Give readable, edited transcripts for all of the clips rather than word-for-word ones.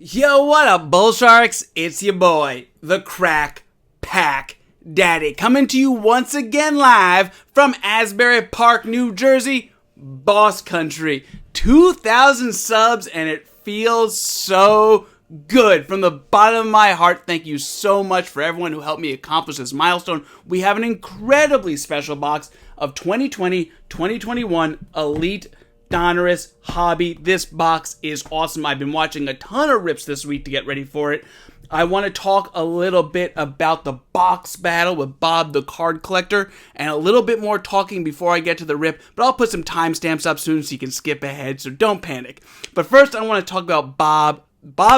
Yo, what up, Bull Sharks? It's your boy, the Crack Pack Daddy, coming to you once again live from Asbury Park, New Jersey, Boss Country. 2,000 subs, and it feels so good. From the bottom of my heart, thank you so much for everyone who helped me accomplish this milestone. We have an incredibly special box of 2020-2021 Elite Donruss Hobby. This box is awesome. I've been watching a ton of rips this week to get ready for it. I want to talk a little bit about the box battle with Bob the Card Collector and a little bit more talking before I get to the rip, but I'll put some timestamps up soon so you can skip ahead, so don't panic. But first, I want to talk about Bob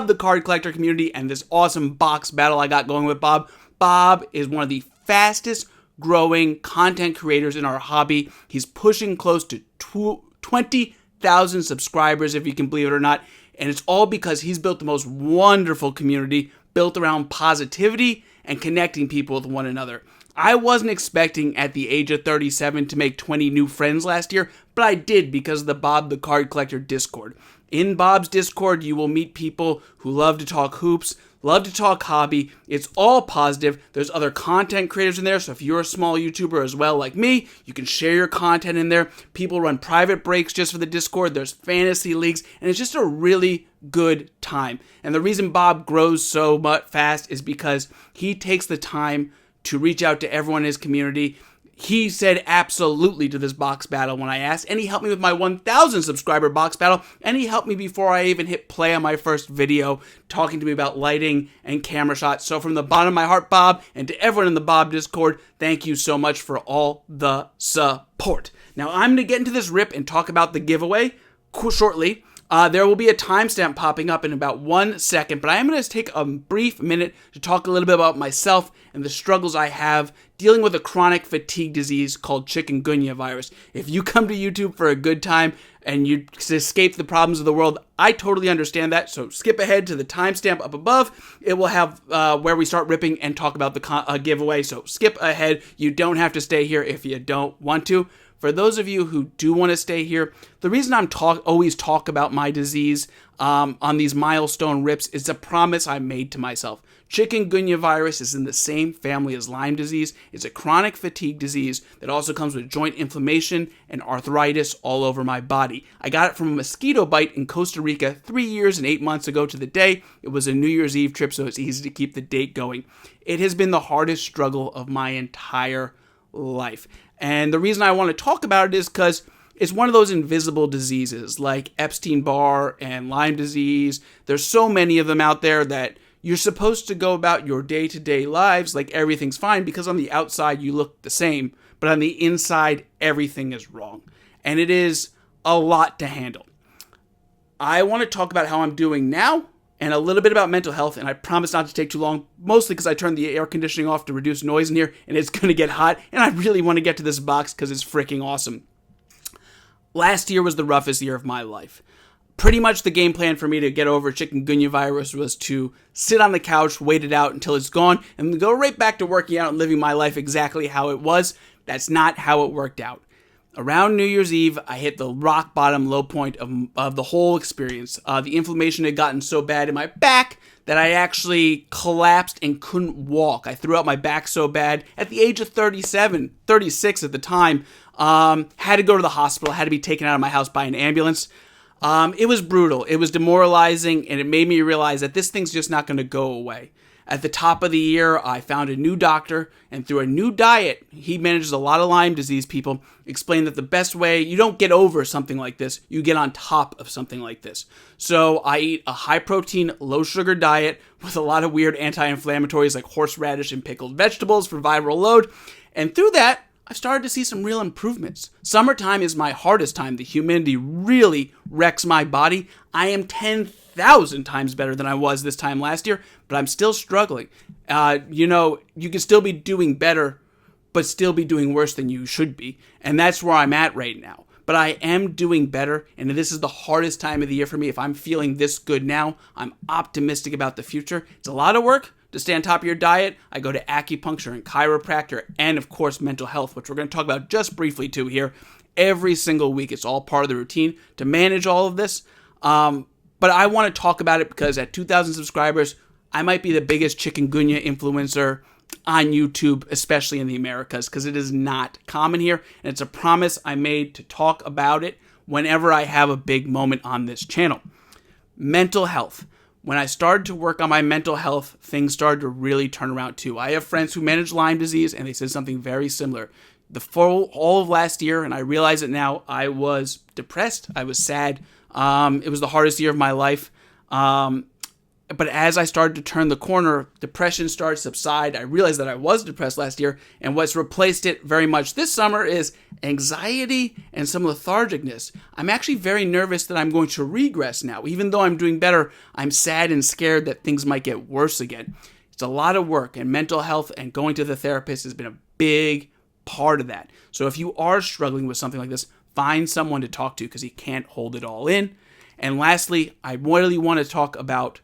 the Card Collector community and this awesome box battle I got going with Bob. Bob is one of the fastest growing content creators in our hobby. He's pushing close to 20,000 subscribers, if you can believe it or not. And it's all because he's built the most wonderful community built around positivity and connecting people with one another. I wasn't expecting at the age of 37 to make 20 new friends last year, but I did because of the Bob the Card Collector Discord. In Bob's Discord, you will meet people who love to talk hoops, love to talk hobby. It's all positive. There's other content creators in there, so if you're a small YouTuber as well like me, you can share your content in there. People run private breaks just for the Discord. There's fantasy leagues, and it's just a really good time. And the reason Bob grows so much fast is because he takes the time to reach out to everyone in his community. He said absolutely to this box battle when I asked, and he helped me with my 1,000 subscriber box battle, and he helped me before I even hit play on my first video, talking to me about lighting and camera shots. So from the bottom of my heart, Bob, and to everyone in the Bob Discord, thank you so much for all the support. Now I'm going to get into this rip and talk about the giveaway shortly. There will be a timestamp popping up in about 1 second, but I am going to take a brief minute to talk a little bit about myself and the struggles I have dealing with a chronic fatigue disease called chikungunya virus. If you come to YouTube for a good time and you escape the problems of the world, I totally understand that, so skip ahead to the timestamp up above. It will have where we start ripping and talk about the giveaway, so skip ahead. You don't have to stay here if you don't want to. For those of you who do want to stay here, the reason I'm always talk about my disease on these milestone rips is a promise I made to myself. Chikungunya virus is in the same family as Lyme disease. It's a chronic fatigue disease that also comes with joint inflammation and arthritis all over my body. I got it from a mosquito bite in Costa Rica 3 years and 8 months ago to the day. It was a New Year's Eve trip, so it's easy to keep the date going. It has been the hardest struggle of my entire life. And the reason I want to talk about it is because it's one of those invisible diseases like Epstein-Barr and Lyme disease. There's so many of them out there that you're supposed to go about your day-to-day lives like everything's fine because on the outside you look the same, but on the inside everything is wrong. And it is a lot to handle. I want to talk about how I'm doing now and a little bit about mental health, and I promise not to take too long, mostly because I turned the air conditioning off to reduce noise in here, and it's going to get hot, and I really want to get to this box because it's freaking awesome. Last year was the roughest year of my life. Pretty much the game plan for me to get over chikungunya virus was to sit on the couch, wait it out until it's gone, and go right back to working out and living my life exactly how it was. That's not how it worked out. Around New Year's Eve, I hit the rock bottom low point of the whole experience. The inflammation had gotten so bad in my back that I actually collapsed and couldn't walk. I threw out my back so bad at the age of 36 at the time. Had to go to the hospital, had to be taken out of my house by an ambulance. It was brutal. It was demoralizing, and it made me realize that this thing's just not going to go away. At the top of the year, I found a new doctor, and through a new diet, he manages a lot of Lyme disease people, explained that the best way, you don't get over something like this, you get on top of something like this. So I eat a high-protein, low-sugar diet with a lot of weird anti-inflammatories like horseradish and pickled vegetables for viral load, and through that, I've started to see some real improvements. Summertime is my hardest time. The humidity really wrecks my body. I am 10,000 times better than I was this time last year, but I'm still struggling. You can still be doing better, but still be doing worse than you should be. And that's where I'm at right now. But I am doing better, and this is the hardest time of the year for me. If I'm feeling this good now, I'm optimistic about the future. It's a lot of work to stay on top of your diet. I go to acupuncture and chiropractor and, of course, mental health, which we're going to talk about just briefly, too, here. Every single week, it's all part of the routine to manage all of this. But But I want to talk about it because at 2,000 subscribers, I might be the biggest chikungunya influencer on YouTube, especially in the Americas, because it is not common here. And it's a promise I made to talk about it whenever I have a big moment on this channel. Mental health. When I started to work on my mental health, things started to really turn around too. I have friends who manage Lyme disease, and they said something very similar. All of last year, and I realize it now, I was depressed. I was sad. It was the hardest year of my life. But as I started to turn the corner, depression started to subside. I realized that I was depressed last year, and what's replaced it very much this summer is anxiety and some lethargicness. I'm actually very nervous that I'm going to regress now. Even though I'm doing better, I'm sad and scared that things might get worse again. It's a lot of work, and mental health and going to the therapist has been a big part of that. So if you are struggling with something like this, find someone to talk to because you can't hold it all in. And lastly, I really want to talk about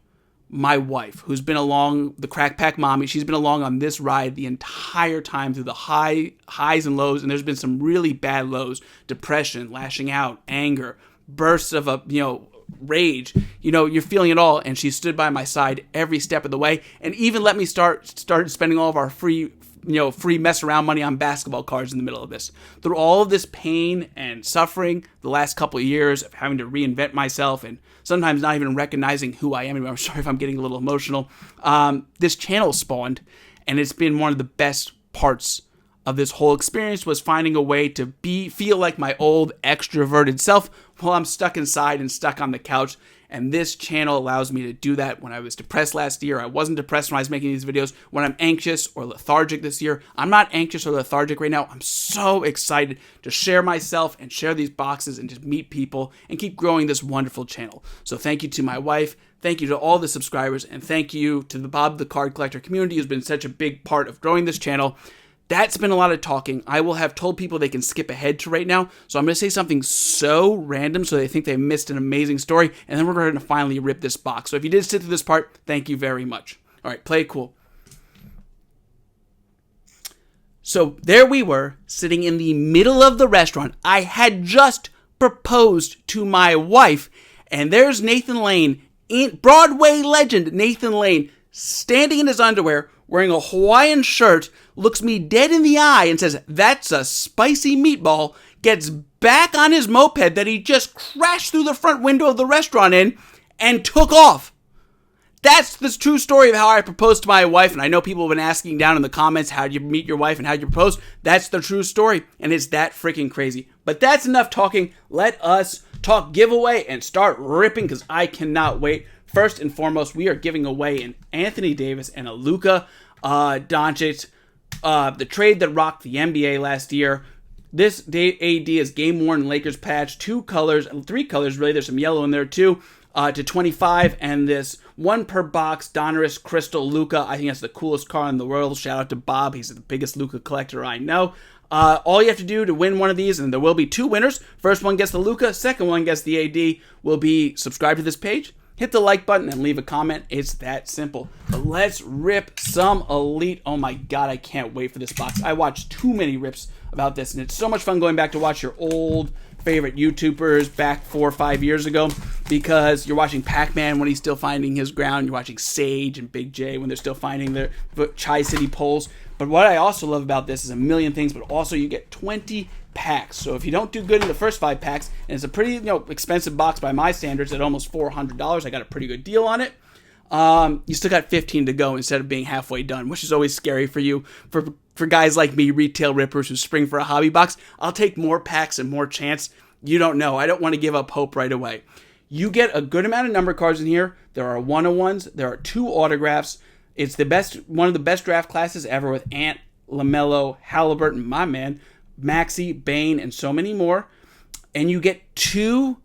my wife, who's been along, the Crack Pack Mommy. She's been along on this ride the entire time through the highs and lows, and there's been some really bad lows: depression, lashing out, anger, bursts of rage. You're feeling it all, and she stood by my side every step of the way, and even let me started spending all of our free mess around money on basketball cards in the middle of this. Through all of this pain and suffering, the last couple of years of having to reinvent myself and sometimes not even recognizing who I am anymore. I'm sorry if I'm getting a little emotional. This channel spawned, and it's been one of the best parts of this whole experience was finding a way to feel like my old extroverted self while I'm stuck inside and stuck on the couch. And this channel allows me to do that. When I was depressed last year, I wasn't depressed when I was making these videos. When I'm anxious or lethargic this year, I'm not anxious or lethargic right now. I'm so excited to share myself and share these boxes and just meet people and keep growing this wonderful channel. So thank you to my wife. Thank you to all the subscribers. And thank you to the Bob the Card Collector community who's been such a big part of growing this channel. That's been a lot of talking. I will have told people they can skip ahead to right now. So I'm going to say something so random so they think they missed an amazing story. And then we're going to finally rip this box. So if you did sit through this part, thank you very much. All right, play it cool. So there we were, sitting in the middle of the restaurant. I had just proposed to my wife. And there's Nathan Lane, Broadway legend Nathan Lane, standing in his underwear, wearing a Hawaiian shirt, looks me dead in the eye and says, "That's a spicy meatball," gets back on his moped that he just crashed through the front window of the restaurant in and took off. That's the true story of how I proposed to my wife. And I know people have been asking down in the comments, how'd you meet your wife and how'd you propose? That's the true story. And it's that freaking crazy. But that's enough talking. Let us talk giveaway and start ripping because I cannot wait. First and foremost, we are giving away an Anthony Davis and a Luka Doncic, the trade that rocked the NBA last year. This AD is game-worn Lakers patch, 2 colors, 3 colors really, there's some yellow in there too, to 25, and this 1 per box Donruss Crystal Luka. I think that's the coolest card in the world. Shout out to Bob, he's the biggest Luka collector I know. All you have to do to win one of these, and there will be 2 winners. First one gets the Luka, second one gets the AD, will be subscribe to this page, hit the like button, and leave a comment. It's that simple. But let's rip some Elite. Oh my god, I can't wait for this box. I watched too many rips about this, and it's so much fun going back to watch your old favorite YouTubers back 4 or 5 years ago, because you're watching Pac-Man when he's still finding his ground. You're watching Sage and Big J when they're still finding their Tri-City polls. But what I also love about this is a million things, but also you get 20 packs. So if you don't do good in the first 5 packs, and it's a pretty expensive box by my standards at almost $400, I got a pretty good deal on it. You still got 15 to go instead of being halfway done, which is always scary for you. For guys like me, retail rippers who spring for a hobby box, I'll take more packs and more chance. You don't know. I don't want to give up hope right away. You get a good amount of number cards in here. There are 101s. There are 2 autographs. It's one of the best draft classes ever with Ant, LaMelo, Haliburton, my man, Maxey, Bane, and so many more. And you get 2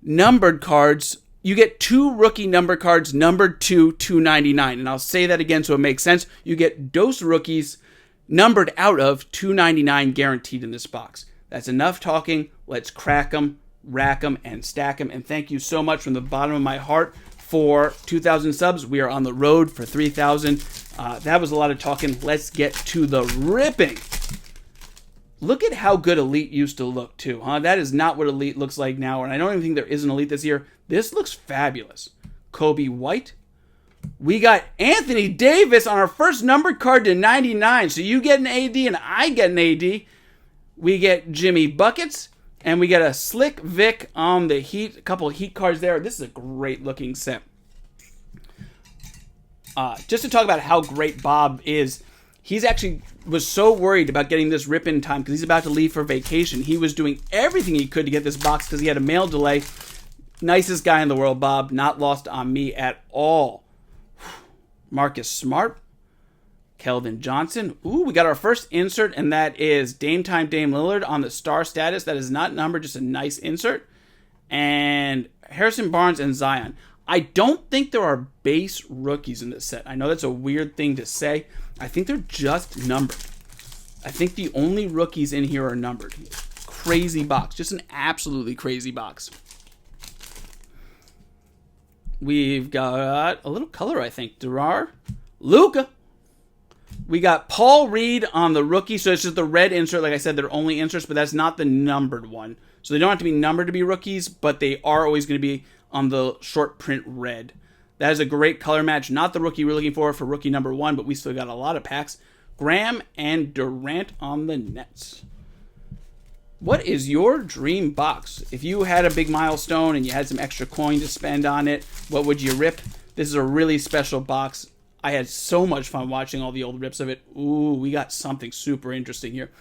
numbered cards. You get 2 rookie number cards, numbered to 299. And I'll say that again so it makes sense. You get those rookies numbered out of 299 guaranteed in this box. That's enough talking. Let's crack them, rack them, and stack them. And thank you so much from the bottom of my heart for 2,000 subs. We are on the road for 3,000. That was a lot of talking. Let's get to the ripping. Look at how good Elite used to look, too, huh? That is not what Elite looks like now, and I don't even think there is an Elite this year. This looks fabulous. Kobe White. We got Anthony Davis on our first numbered card to 99. So you get an AD and I get an AD. We get Jimmy Buckets. And we get a Slick Vic on the Heat. A couple of Heat cards there. This is a great looking set. Just to talk about how great Bob is. He's actually was so worried about getting this rip in time because he's about to leave for vacation. He was doing everything he could to get this box because he had a mail delay. Nicest guy in the world, Bob. Not lost on me at all. Marcus Smart. Keldon Johnson. Ooh, we got our first insert, and that is Dame Lillard on the star status. That is not numbered, just a nice insert. And Harrison Barnes and Zion. I don't think there are base rookies in this set. I know that's a weird thing to say. I think they're just numbered. I think the only rookies in here are numbered. Crazy box. Just an absolutely crazy box. We've got a little color, I think. Durar. Luka. We got Paul Reed on the rookie. So it's just the red insert. Like I said, they're only inserts, but that's not the numbered one. So they don't have to be numbered to be rookies, but they are always going to be on the short print red. That is a great color match. Not the rookie we're looking for rookie number 1, but we still got a lot of packs. Graham and Durant on the Nets. What is your dream box? If you had a big milestone and you had some extra coin to spend on it, what would you rip? This is a really special box. I had so much fun watching all the old rips of it. Ooh, we got something super interesting here.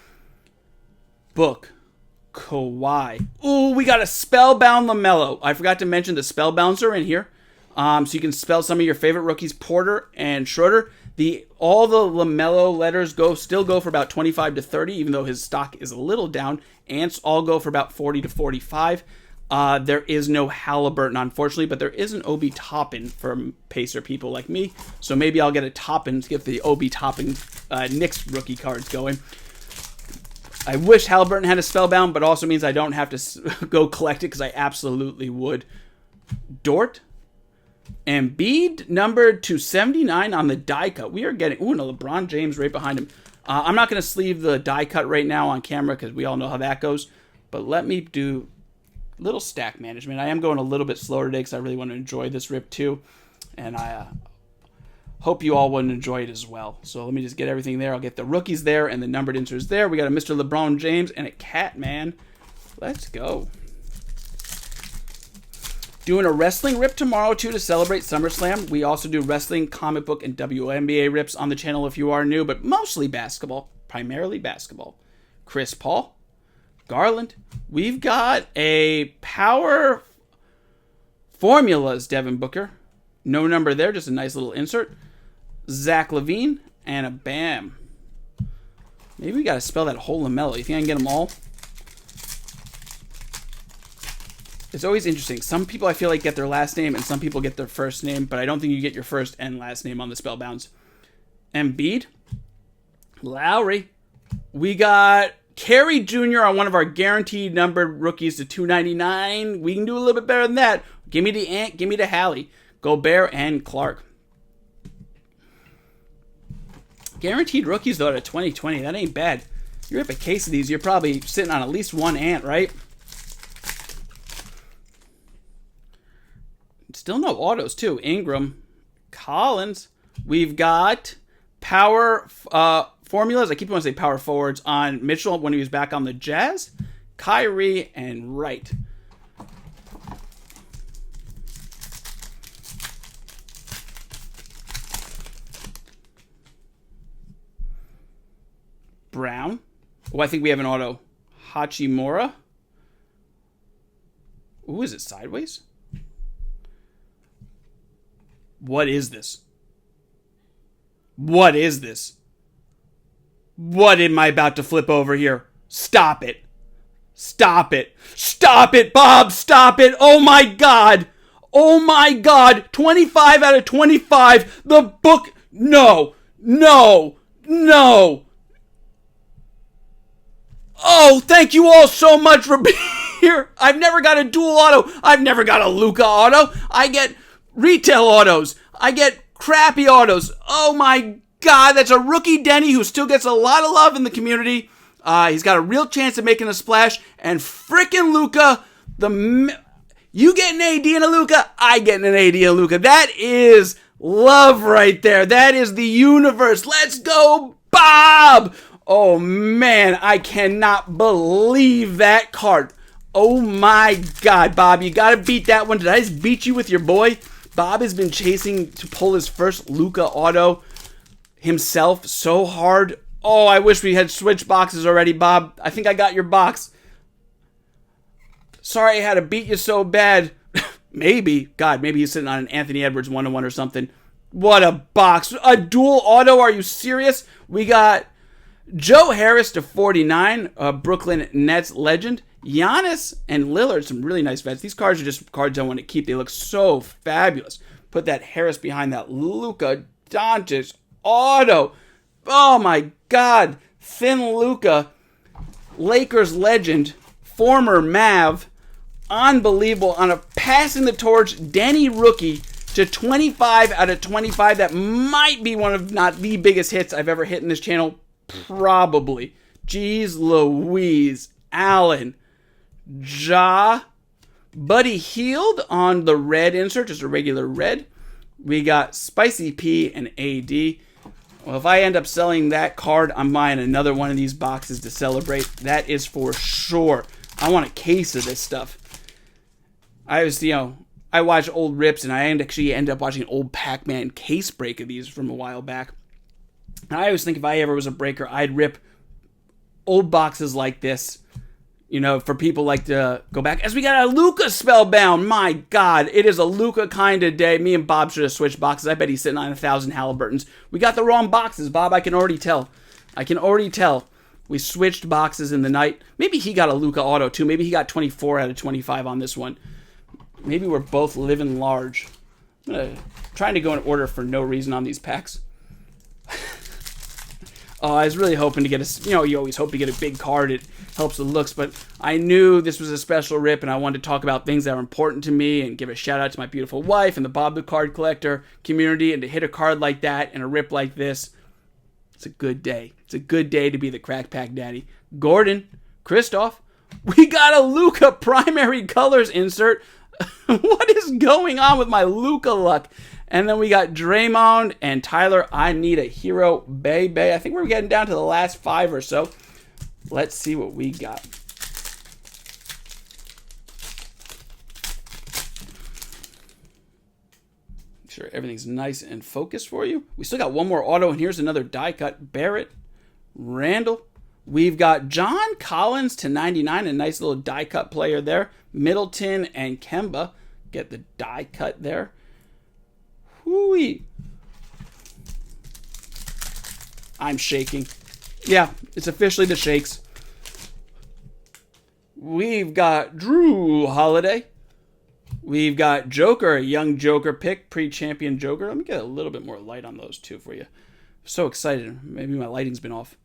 Book. Kawhi. Ooh, we got a Spellbound LaMelo. I forgot to mention the Spellbounds are in here. So you can spell some of your favorite rookies, Porter and Schroeder. All the LaMelo letters still go for about 25 to 30, even though his stock is a little down. Ants all go for about 40 to 45. There is no Haliburton, unfortunately, but there is an Obi Toppin for Pacer people like me. So maybe I'll get a Toppin to get the Obi Toppin Knicks rookie cards going. I wish Haliburton had a Spellbound, but also means I don't have to go collect it because I absolutely would. Dort. Embiid numbered to 79 on the die cut. We are getting... Ooh, no, LeBron James right behind him. I'm not going to sleeve the die cut right now on camera because we all know how that goes. But let me do a little stack management. I am going a little bit slower today because I really want to enjoy this rip too. And I hope you all would enjoy it as well. So let me just get everything there. I'll get the rookies there and the numbered inserts there. We got a Mr. LeBron James and a Catman. Let's go. Doing a wrestling rip tomorrow, too, to celebrate SummerSlam. We also do wrestling, comic book, and WNBA rips on the channel if you are new, but mostly basketball. Primarily basketball. Chris Paul. Garland. We've got a Power Formulas Devin Booker. No number there, just a nice little insert. Zach LaVine. And a Bam. Maybe we got to spell that whole LaMelo. You think I can get them all? It's always interesting. Some people I feel like get their last name and some people get their first name, but I don't think you get your first and last name on the Spellbounds. Embiid. Lowry. We got Carey Jr. on one of our guaranteed numbered rookies to 299. We can do a little bit better than that. Give me the Ant, give me the Hallie. Gobert and Clark. Guaranteed rookies, though, to 2020. That ain't bad. You rip a case of these, you're probably sitting on at least one Ant, right? Still no autos, too. Ingram. Collins. We've got Power Formulas. I keep wanting to say power forwards on Mitchell when he was back on the Jazz. Kyrie and Wright. Brown. Oh, I think we have an auto. Hachimura. Ooh, is it sideways? What is this? What is this? What am I about to flip over here? Stop it. Stop it. Stop it, Bob. Stop it. Oh my God. Oh my God. 25 out of 25. The book. No. No. No. Oh, thank you all so much for being here. I've never got a dual auto. I've never got a Luka auto. I get retail autos. I get crappy autos. Oh my God, that's a rookie Deni who still gets a lot of love in the community. He's got a real chance of making a splash. And frickin' Luka, you get an AD and a Luka, I get an AD and a Luka. That is love right there. That is the universe. Let's go, Bob! Oh, man, I cannot believe that card. Oh, my God, Bob, you got to beat that one. Did I just beat you with your boy? Bob has been chasing to pull his first Luka auto himself so hard. Oh, I wish we had switched boxes already, Bob. I think I got your box. Sorry I had to beat you so bad. Maybe. God, maybe he's sitting on an Anthony Edwards 1-1 or something. What a box. A dual auto? Are you serious? We got Joe Harris to 49, Brooklyn Nets legend. Giannis and Lillard, some really nice vets. These cards are just cards I want to keep. They look so fabulous. Put that Harris behind that Luka Doncic auto. Oh my God. Thin Luka, Lakers legend, former Mav. Unbelievable. On a passing the torch, Deni rookie to 25 out of 25. That might be one of, not the biggest hits I've ever hit in this channel. Probably. Jeez Louise. Allen. Ja. Buddy Hield on the red insert, just a regular red. We got Spicy P and AD. Well, if I end up selling that card, I'm buying another one of these boxes to celebrate. That is for sure. I want a case of this stuff. I watch old rips, and I actually end up watching an old Pac-Man case break of these from a while back. And I always think if I ever was a breaker, I'd rip old boxes like this, for people like to go back. As we got a Luka spellbound. My God, it is a Luka kind of day. Me and Bob should have switched boxes. I bet he's sitting on 1,000 Haliburtons. We got the wrong boxes, Bob. I can already tell. We switched boxes in the night. Maybe he got a Luka auto too. Maybe he got 24 out of 25 on this one. Maybe we're both living large. I'm trying to go in order for no reason on these packs. I was really hoping to get you always hope to get a big card. It helps the looks, but I knew this was a special rip, and I wanted to talk about things that are important to me and give a shout out to my beautiful wife and the Bob the Card Collector community, and to hit a card like that and a rip like this, it's a good day. It's a good day to be the crack pack daddy. Gordon, Kristoff, we got a Luka primary colors insert. What is going on with my Luka luck? And then we got Draymond and Tyler. I need a hero, baby. I think we're getting down to the last 5 or so. Let's see what we got. Make sure everything's nice and focused for you. We still got one more auto, and here's another die cut. Barrett, Randall. We've got John Collins to 99, a nice little die cut player there. Middleton and Kemba get the die cut there. Hooey. I'm shaking. Yeah, it's officially the shakes. We've got Drew Holiday. We've got Joker, a young Joker pick, pre-champion Joker. Let me get a little bit more light on those two for you. I'm so excited. Maybe my lighting's been off.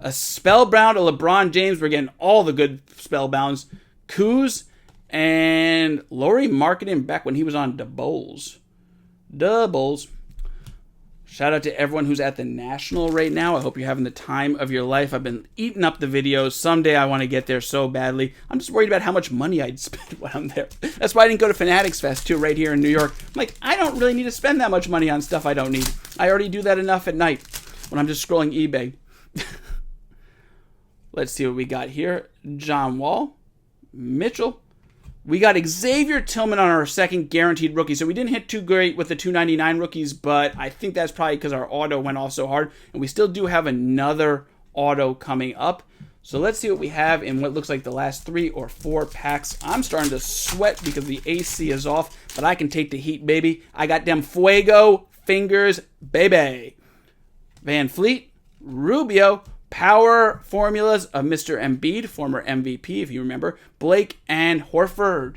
A Spellbound, a LeBron James. We're getting all the good Spellbounds. Kuz and Laurie Marketing back when he was on the Bulls. Shout out to everyone who's at the National right now. I hope you're having the time of your life. I've been eating up the videos. Someday I want to get there so badly. I'm just worried about how much money I'd spend when I'm there. That's why I didn't go to Fanatics Fest too, right here in New York. I'm like, I don't really need to spend that much money on stuff I don't need. I already do that enough at night when I'm just scrolling eBay. Let's see what we got here. John Wall, Mitchell. We got Xavier Tillman on our second guaranteed rookie. So we didn't hit too great with the 299 rookies, but I think that's probably because our auto went off so hard. And we still do have another auto coming up. So let's see what we have in what looks like the last 3 or 4 packs. I'm starting to sweat because the AC is off, but I can take the heat, baby. I got them fuego fingers, baby. Van Fleet, Rubio, power formulas of Mr. Embiid, former MVP, if you remember. Blake and Horford.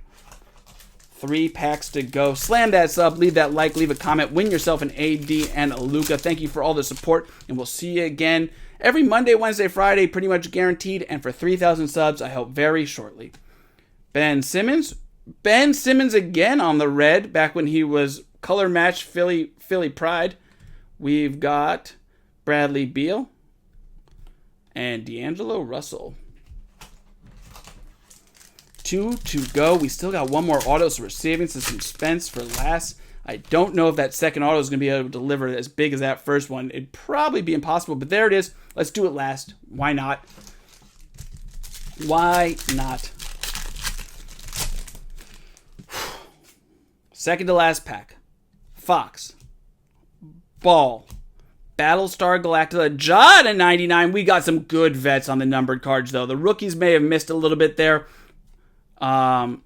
3 packs to go. Slam that sub, leave that like, leave a comment, win yourself an AD and a Luka. Thank you for all the support, and we'll see you again every Monday, Wednesday, Friday, pretty much guaranteed, and for 3,000 subs, I hope very shortly. Ben Simmons. Ben Simmons again on the red, back when he was color match Philly Pride. We've got Bradley Beal. and D'Angelo Russell. 2 to go. We still got one more auto, so we're saving some suspense for last. I don't know if that second auto is going to be able to deliver as big as that first one. It'd probably be impossible, but there it is. Let's do it last. Why not? Why not? Second to last pack. Fox. Ball. Battlestar Galactica. Jod at 99. We got some good vets on the numbered cards, though. The rookies may have missed a little bit there. But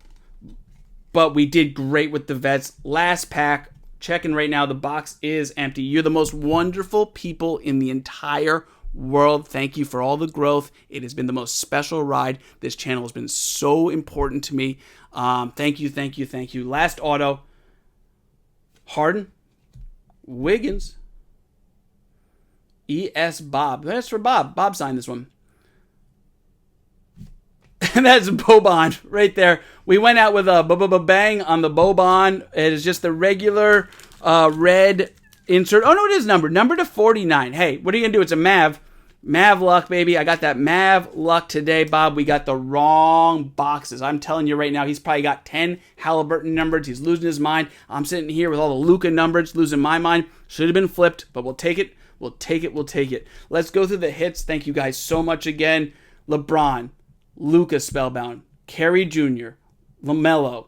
we did great with the vets. Last pack. Checking right now. The box is empty. You're the most wonderful people in the entire world. Thank you for all the growth. It has been the most special ride. This channel has been so important to me. Thank you, thank you, thank you. Last auto. Harden. Wiggins. E.S. Bob. That's for Bob. Bob signed this one. And that's Boban right there. We went out with a bang on the Boban. It is just the regular red insert. Oh, no, it is numbered. Numbered to 49. Hey, what are you going to do? It's a Mav. Mav luck, baby. I got that Mav luck today, Bob. We got the wrong boxes. I'm telling you right now, he's probably got 10 Haliburton numbers. He's losing his mind. I'm sitting here with all the Luka numbers, losing my mind. Should have been flipped, but we'll take it. We'll take it. We'll take it. Let's go through the hits. Thank you guys so much again. LeBron, Luka Spellbound, Kerry Jr., LaMelo.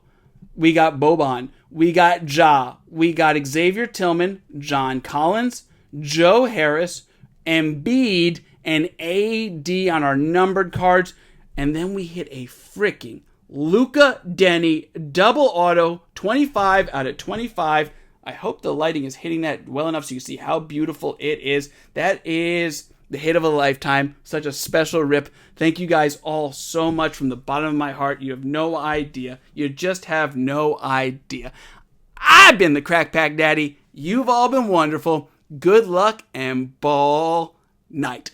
We got Boban. We got Ja. We got Xavier Tillman, John Collins, Joe Harris, Embiid, and AD on our numbered cards. And then we hit a freaking Luka Deni double auto, 25 out of 25. I hope the lighting is hitting that well enough so you see how beautiful it is. That is the hit of a lifetime. Such a special rip. Thank you guys all so much from the bottom of my heart. You have no idea. You just have no idea. I've been the Crack Pack Daddy. You've all been wonderful. Good luck and ball night.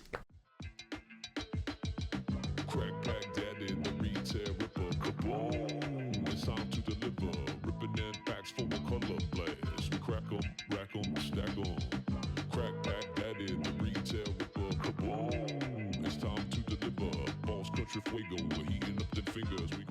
Crack Pack Daddy, the retail ripper. Kaboom! It's time to deliver. Ripping in packs for a color blast. We crack 'em, rack 'em, stack 'em. Crack Pack Daddy, the retail ripper. Kaboom! It's time to deliver. Boss country fuego. We're heating up the fingers. We